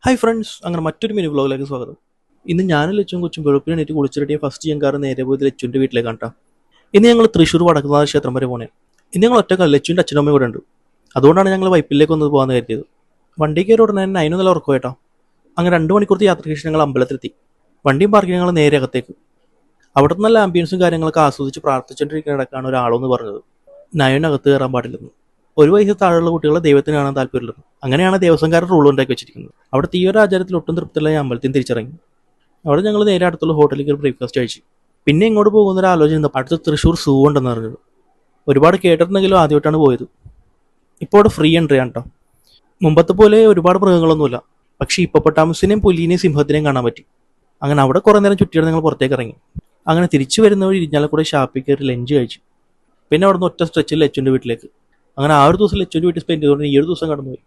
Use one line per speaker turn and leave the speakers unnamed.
Hi friends, അങ്ങനെ മറ്റൊരു mini വ്ളോഗിലേക്ക് സ്വാഗതം. ഇന്ന് ഞാനും ലച്ചും കൊച്ചും വെളുപ്പിന് എണീറ്റ് കുളിച്ചിറങ്ങിയ ഫസ്റ്റ് ഞങ്കാറ് നേരെ പോയത് ലച്ചുവിൻ്റെ വീട്ടിലേക്ക് കണ്ടാ. ഇന്ന് ഞങ്ങൾ തൃശ്ശൂർ വടക്കുന്നാഥ ക്ഷേത്രം വരെ പോണേ. ഇന്ന് ഞങ്ങൾ ഒറ്റക്കല്ല, ലച്ചുവിൻ്റെ അച്ഛനും അമ്മയും കൂടെ ഉണ്ട്. അതുകൊണ്ടാണ് ഞങ്ങൾ വൈപ്പിലേക്ക് ഒന്ന് പോകാമെന്ന് കരുതിയത്. വണ്ടി കയറി ഉടനെ തന്നെ അതിനും നല്ല ഉറക്കമായിട്ടാ. അങ്ങനെ 2 മണിക്കൂർത്തെ യാത്രയ്ക്ക് ശേഷം ഞങ്ങൾ അമ്പലത്തിലെത്തി. വണ്ടിയും പാർക്കിംഗ് ഞങ്ങൾ നേരെ അകത്തേക്ക്. അവിടുത്തെ നല്ല ആംബിയൻസും കാര്യങ്ങളൊക്കെ ആസ്വദിച്ച് പ്രാർത്ഥിച്ചുകൊണ്ടിരിക്കുന്നിടക്കാണ് ഒരാളെന്ന് പറഞ്ഞത് നയനകത്ത് കയറാൻ പാടില്ലെന്ന്. ഒരു വയസ്സിൽ താഴെയുള്ള കുട്ടികളെ ദൈവത്തിന് കാണാൻ താല്പര്യമില്ലെന്ന്. അങ്ങനെയാണ് ദേവസ്വംകാരൻ റൂൾ ഉണ്ടാക്കി വെച്ചിരിക്കുന്നത്. അവിടുത്തെ ഈ ഒരു ആചാരത്തിൽ ഒട്ടും തൃപ്തിയുള്ള ഞാൻ അമ്പലത്തിൽ തിരിച്ചിറങ്ങി. അവിടെ ഞങ്ങൾ നേരെ അടുത്തുള്ള ഹോട്ടലിൽ ബ്രേക്ക്ഫാസ്റ്റ് കഴിച്ചു. പിന്നെ ഇങ്ങോട്ട് പോകുന്ന ഒരു ആലോചന അടുത്ത് തൃശ്ശൂർ സൂ ഉണ്ടെന്ന് അറിഞ്ഞത്. ഒരുപാട് കേട്ടിട്ടുണ്ടെങ്കിലും ആദ്യമായിട്ടാണ് പോയത്. ഇപ്പോൾ അവിടെ ഫ്രീ എൻട്രി ആണ് കേട്ടോ. മുമ്പത്തെ പോലെ ഒരുപാട് മൃഗങ്ങളൊന്നുമില്ല. പക്ഷേ ഹിപ്പോപ്പൊട്ടാമസിനെയും പുലിനെയും സിംഹത്തിനെയും കാണാൻ പറ്റി. അങ്ങനെ അവിടെ കുറേ നേരം ചുറ്റിയാണ് ഞങ്ങൾ പുറത്തേക്ക് ഇറങ്ങി. അങ്ങനെ തിരിച്ചു വരുന്നവർ ഇരിഞ്ഞാലക്കൂടെ ഷാപ്പിൽ കയറി ലഞ്ച് കഴിച്ചു. പിന്നെ അവിടെ നിന്ന് ഒറ്റ സ്ട്രെച്ചിൽ ലച്ചുവിൻ്റെ വീട്ടിലേക്ക്. അങ്ങനെ ആ ഒരു ദിവസം ലച്ചുവിൻ്റെ വീട്ടിൽ സ്പെൻഡ് ചെയ്തുകൊണ്ട് ഈ ഒരു ദിവസം കടന്നുപോയി.